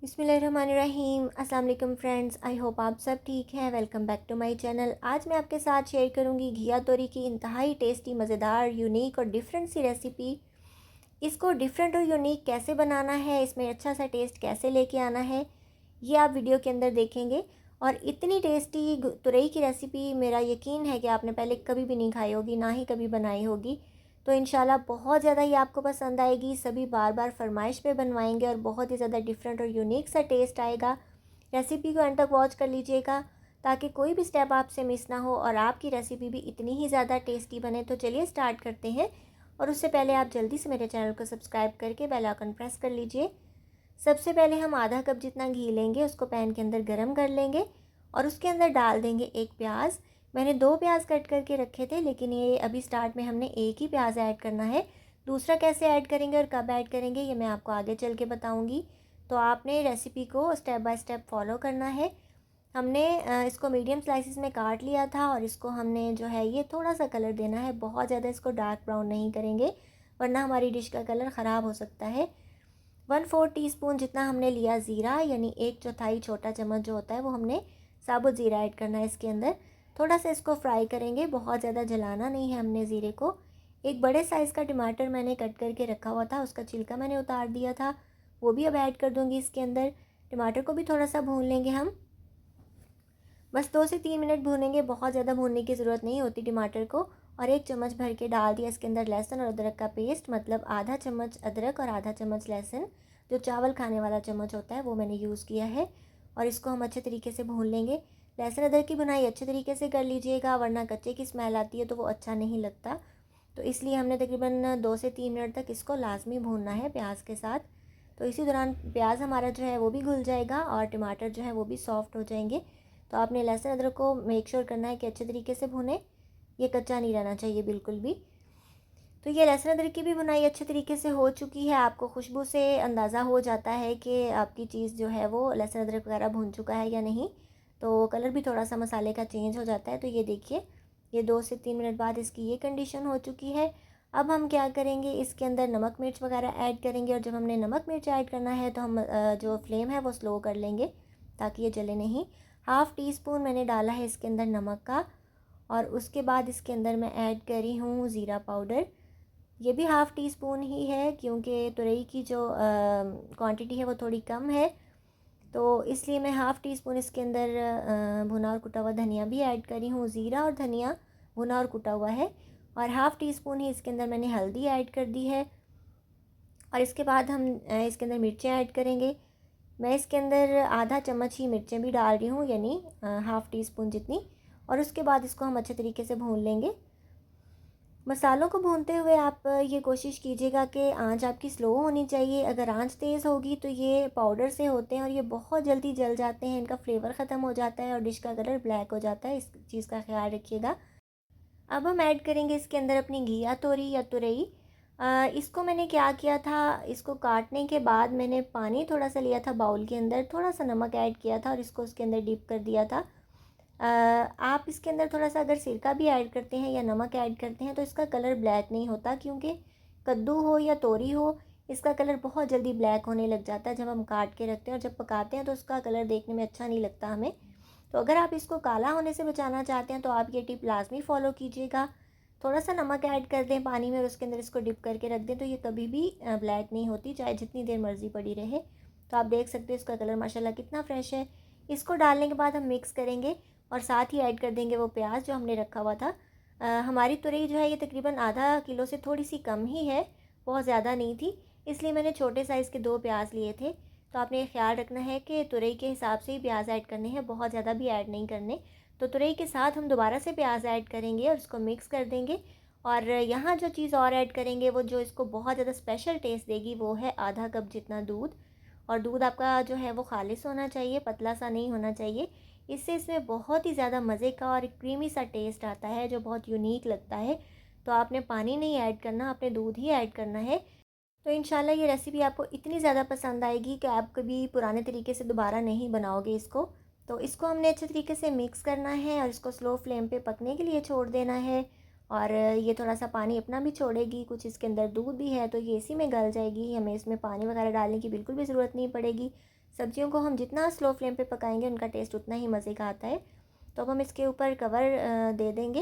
बिस्मिल्लाहिर्रहमानिर्रहीम। अस्सलाम वालेकुम फ्रेंड्स, आई होप आप सब ठीक हैं। Welcome back to my channel. आज मैं आपके साथ शेयर करूंगी घिया तोरी की इंतहाई टेस्टी, मज़ेदार, यूनिक और डिफरेंट सी रेसिपी। इसको डिफरेंट और यूनिक कैसे बनाना है, इसमें अच्छा सा टेस्ट कैसे लेके आना है, ये आप वीडियो के अंदर देखेंगे। और इतनी टेस्टी तुरई की रेसिपी मेरा यकीन है कि आपने पहले कभी भी नहीं खाई होगी, ना ही कभी बनाई होगी। तो इंशाल्लाह बहुत ज़्यादा ही आपको पसंद आएगी। सभी बार बार फरमाइश पे बनवाएंगे और बहुत ही ज़्यादा डिफरेंट और यूनिक सा टेस्ट आएगा। रेसिपी को एंड तक वॉच कर लीजिएगा ताकि कोई भी स्टेप आपसे मिस ना हो और आपकी रेसिपी भी इतनी ही ज़्यादा टेस्टी बने। तो चलिए स्टार्ट करते हैं। और उससे पहले आप जल्दी से मेरे चैनल को सब्सक्राइब करके बेल आइकन प्रेस कर लीजिए। सबसे पहले हम आधा कप जितना घी लेंगे, उसको पैन के अंदर गरम कर लेंगे और उसके अंदर डाल देंगे एक प्याज। मैंने 2 प्याज कट करके रखे थे, लेकिन ये अभी स्टार्ट में हमने एक ही प्याज ऐड करना है। दूसरा कैसे ऐड करेंगे और कब ऐड करेंगे ये मैं आपको आगे चल के बताऊँगी। तो आपने रेसिपी को स्टेप बाय स्टेप फॉलो करना है। हमने इसको मीडियम स्लाइसिस में काट लिया था और इसको हमने जो है ये थोड़ा सा कलर देना है। बहुत ज़्यादा इसको डार्क ब्राउन नहीं करेंगे वरना हमारी डिश का कलर ख़राब हो सकता है। 1/4 टीस्पून जितना हमने लिया ज़ीरा, यानी 1/4 छोटा चम्मच जो होता है वो हमने साबुत ज़ीरा ऐड करना है इसके अंदर। थोड़ा सा इसको फ्राई करेंगे, बहुत ज़्यादा जलाना नहीं है हमने ज़ीरे को। एक बड़े साइज़ का टमाटर मैंने कट करके रखा हुआ था, उसका छिलका मैंने उतार दिया था, वो भी अब ऐड कर दूँगी इसके अंदर। टमाटर को भी थोड़ा सा भून लेंगे हम, बस 2 से 3 मिनट भूनेंगे, बहुत ज़्यादा भूनने की ज़रूरत नहीं होती टमाटर को। और 1 चम्मच भर के डाल दिया इसके अंदर लहसुन और अदरक का पेस्ट, मतलब आधा चम्मच अदरक और आधा चम्मच लहसुन। जो चावल खाने वाला चम्मच होता है वो मैंने यूज़ किया है। और इसको हम अच्छे तरीके से भून लेंगे। लहसुन अदरक की भुनाई अच्छे तरीके से कर लीजिएगा वरना कच्चे की स्मेल आती है तो वो अच्छा नहीं लगता। तो इसलिए हमने तकरीबन 2 से 3 मिनट तक इसको लाजमी भूनना है प्याज के साथ। तो इसी दौरान प्याज हमारा जो है वो भी घुल जाएगा और टमाटर जो है वो भी सॉफ्ट हो जाएंगे। तो आपने लहसुन अदरक को मेक श्योर करना है कि अच्छे तरीके से भुने, ये कच्चा नहीं रहना चाहिए बिल्कुल भी। तो ये लहसुन अदरक की भी भुनाई अच्छे तरीके से हो चुकी है। आपको खुशबू से अंदाज़ा हो जाता है कि आपकी चीज़ जो है वो लहसुन अदरक वगैरह भुन चुका है या नहीं। तो कलर भी थोड़ा सा मसाले का चेंज हो जाता है। तो ये देखिए, ये 2 से 3 मिनट बाद इसकी ये कंडीशन हो चुकी है। अब हम क्या करेंगे, इसके अंदर नमक मिर्च वगैरह ऐड करेंगे। और जब हमने नमक मिर्च ऐड करना है तो हम जो फ्लेम है वो स्लो कर लेंगे ताकि ये जले नहीं। 1/2 टीस्पून मैंने डाला है इसके अंदर नमक का। और उसके बाद इसके अंदर मैं ऐड करी हूँ ज़ीरा पाउडर। ये भी 1/2 टीस्पून ही है क्योंकि तुरई की जो क्वांटिटी है वो थोड़ी कम है। तो इसलिए मैं 1/2 टीस्पून इसके अंदर भुना और कुटा हुआ धनिया भी ऐड करी हूँ। ज़ीरा और धनिया भुना और कुटा हुआ है। और 1/2 टीस्पून ही इसके अंदर मैंने हल्दी ऐड कर दी है। और इसके बाद हम इसके अंदर मिर्चें ऐड करेंगे। मैं इसके अंदर आधा चम्मच ही मिर्चें भी डाल रही हूँ, यानी 1/2 टीस्पून जितनी। और उसके बाद इसको हम अच्छे तरीके से भून लेंगे। मसालों को भूनते हुए आप ये कोशिश कीजिएगा कि आंच आपकी स्लो होनी चाहिए। अगर आंच तेज़ होगी तो ये पाउडर से होते हैं और ये बहुत जल्दी जल जाते हैं, इनका फ्लेवर ख़त्म हो जाता है और डिश का कलर ब्लैक हो जाता है। इस चीज़ का ख्याल रखिएगा। अब हम ऐड करेंगे इसके अंदर अपनी घिया तोरी या तुरई। इसको मैंने क्या किया था, इसको काटने के बाद मैंने पानी थोड़ा सा लिया था बाउल के अंदर, थोड़ा सा नमक ऐड किया था और इसको उसके अंदर डिप कर दिया था। आप इसके अंदर थोड़ा सा अगर सिरका भी ऐड करते हैं या नमक ऐड करते हैं तो इसका कलर ब्लैक नहीं होता, क्योंकि कद्दू हो या तोरी हो, इसका कलर बहुत जल्दी ब्लैक होने लग जाता है जब हम काट के रखते हैं। और जब पकाते हैं तो उसका कलर देखने में अच्छा नहीं लगता हमें। तो अगर आप इसको काला होने से बचाना चाहते हैं तो आप ये टिप लाजमी फ़ॉलो कीजिएगा। थोड़ा सा नमक ऐड कर दें पानी में और उसके अंदर इसको डिप करके रख दें तो ये कभी भी ब्लैक नहीं होती, चाहे जितनी देर मर्ज़ी पड़ी रहे। तो आप देख सकते हैं इसका कलर माशाल्लाह कितना फ़्रेश है। इसको डालने के बाद हम मिक्स करेंगे और साथ ही ऐड कर देंगे वो प्याज जो हमने रखा हुआ था। हमारी तुरई जो है ये तकरीबन आधा किलो से थोड़ी सी कम ही है, बहुत ज़्यादा नहीं थी, इसलिए मैंने छोटे साइज़ के 2 प्याज लिए थे। तो आपने ये ख्याल रखना है कि तुरई के हिसाब से ही प्याज ऐड करने हैं, बहुत ज़्यादा भी ऐड नहीं करने। तो तुरई के साथ हम दोबारा से प्याज ऐड करेंगे और इसको मिक्स कर देंगे। और यहाँ जो चीज़ और ऐड करेंगे वो जो इसको बहुत ज़्यादा स्पेशल टेस्ट देगी वो है आधा कप जितना दूध। और दूध आपका जो है वो खालिस होना चाहिए, पतला सा नहीं होना चाहिए। इससे इसमें बहुत ही ज़्यादा मज़े का और क्रीमी सा टेस्ट आता है जो बहुत यूनिक लगता है। तो आपने पानी नहीं ऐड करना, आपने दूध ही ऐड करना है। तो इंशाल्लाह ये रेसिपी आपको इतनी ज़्यादा पसंद आएगी कि आप कभी पुराने तरीके से दोबारा नहीं बनाओगे इसको। तो इसको हमने अच्छे तरीके से मिक्स करना है और इसको स्लो फ्लेम पे पकने के लिए छोड़ देना है। और ये थोड़ा सा पानी अपना भी छोड़ेगी, कुछ इसके अंदर दूध भी है तो ये इसी में गल जाएगी। हमें इसमें पानी वगैरह डालने की बिल्कुल भी ज़रूरत नहीं पड़ेगी। सब्जियों को हम जितना स्लो फ्लेम पे पकाएंगे उनका टेस्ट उतना ही मज़े का आता है। तो अब हम इसके ऊपर कवर दे देंगे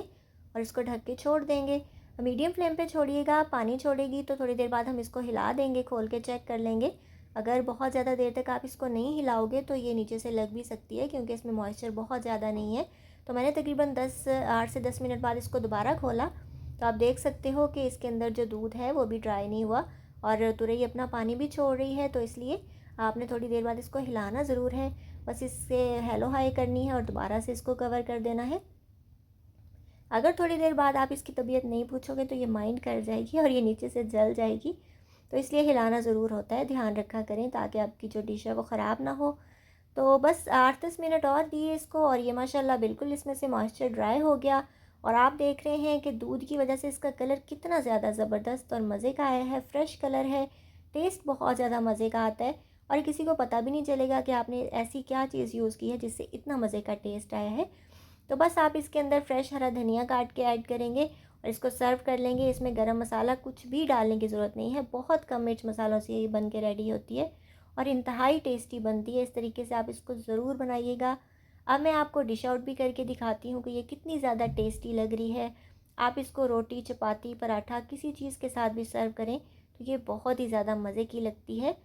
और इसको ढक के छोड़ देंगे। मीडियम फ्लेम पे छोड़िएगा, पानी छोड़ेगी तो थोड़ी देर बाद हम इसको हिला देंगे, खोल के चेक कर लेंगे। अगर बहुत ज़्यादा देर तक आप इसको नहीं हिलाओगे तो ये नीचे से लग भी सकती है, क्योंकि इसमें मॉइस्चर बहुत ज़्यादा नहीं है। तो मैंने तकरीबन 8 से 10 मिनट बाद इसको दोबारा खोला तो आप देख सकते हो कि इसके अंदर जो दूध है वो भी ड्राई नहीं हुआ और तुरई अपना पानी भी छोड़ रही है। तो इसलिए आपने थोड़ी देर बाद इसको हिलाना ज़रूर है। बस इससे हेलो हाई करनी है और दोबारा से इसको कवर कर देना है। अगर थोड़ी देर बाद आप इसकी तबीयत नहीं पूछोगे तो ये माइंड कर जाएगी और ये नीचे से जल जाएगी। तो इसलिए हिलाना ज़रूर होता है, ध्यान रखा करें ताकि आपकी जो डिश है वो ख़राब ना हो। तो बस 8-10 मिनट और दिए इसको और ये माशाल्लाह बिल्कुल इसमें से मॉइस्चर ड्राई हो गया। और आप देख रहे हैं कि दूध की वजह से इसका कलर कितना ज़्यादा ज़बरदस्त और मज़े का आया है, फ्रेश कलर है, टेस्ट बहुत ज़्यादा मज़े का आता है और किसी को पता भी नहीं चलेगा कि आपने ऐसी क्या चीज़ यूज़ की है जिससे इतना मज़े का टेस्ट आया है। तो बस आप इसके अंदर फ्रेश हरा धनिया काट के ऐड करेंगे और इसको सर्व कर लेंगे। इसमें गरम मसाला कुछ भी डालने की ज़रूरत नहीं है, बहुत कम मिर्च मसालों से ये बन के रेडी होती है और इंतहाई टेस्टी बनती है। इस तरीके से आप इसको ज़रूर बनाइएगा। अब मैं आपको डिश आउट भी करके दिखाती हूँ कि ये कितनी ज़्यादा टेस्टी लग रही है। आप इसको रोटी, चपाती, पराठा किसी चीज़ के साथ भी सर्व करें तो ये बहुत ही ज़्यादा मज़े की लगती है।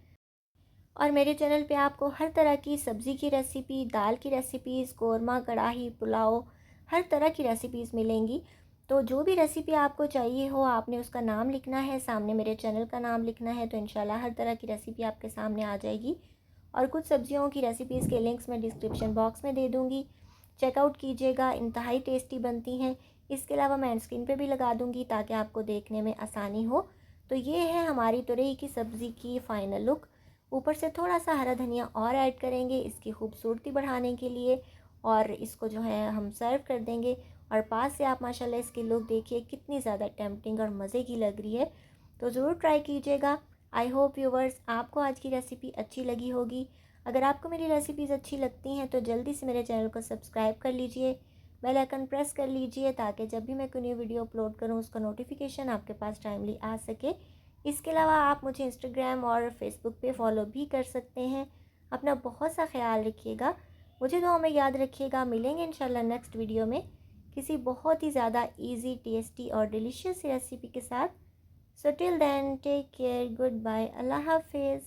और मेरे चैनल पे आपको हर तरह की सब्ज़ी की रेसिपी, दाल की रेसिपीज़, कोरमा, कढ़ाई, पुलाव, हर तरह की रेसिपीज़ मिलेंगी। तो जो भी रेसिपी आपको चाहिए हो आपने उसका नाम लिखना है, सामने मेरे चैनल का नाम लिखना है, तो इंशाल्लाह हर तरह की रेसिपी आपके सामने आ जाएगी। और कुछ सब्जियों की रेसिपीज़ के लिंक्स मैं डिस्क्रिप्शन बॉक्स में दे दूँगी, चेकआउट कीजिएगा, इंतहाई टेस्टी बनती हैं। इसके अलावा मैं एंड स्क्रीन पे भी लगा दूँगी ताकि आपको देखने में आसानी हो। तो ये है हमारी तुरई की सब्ज़ी की फ़ाइनल लुक। ऊपर से थोड़ा सा हरा धनिया और ऐड करेंगे इसकी खूबसूरती बढ़ाने के लिए और इसको जो है हम सर्व कर देंगे। और पास से आप माशाल्लाह इसकी लुक देखिए कितनी ज़्यादा टेम्पटिंग और मज़े की लग रही है। तो ज़रूर ट्राई कीजिएगा। आई होप व्यूवर्स आपको आज की रेसिपी अच्छी लगी होगी। अगर आपको मेरी रेसिपीज़ अच्छी लगती हैं तो जल्दी से मेरे चैनल को सब्सक्राइब कर लीजिए, बेल आइकन प्रेस कर लीजिए ताकि जब भी मैं कोई न्यू वीडियो अपलोड करूँ उसका नोटिफिकेशन आपके पास टाइमली आ सके। इसके अलावा आप मुझे इंस्टाग्राम और फेसबुक पे फॉलो भी कर सकते हैं। अपना बहुत सा ख्याल रखिएगा, मुझे दुआ में याद रखिएगा। मिलेंगे इंशाल्लाह नेक्स्ट वीडियो में किसी बहुत ही ज़्यादा इजी, टेस्टी और डिलीशियस रेसिपी के साथ। So till then take care, good bye, अल्लाह हाफिज़।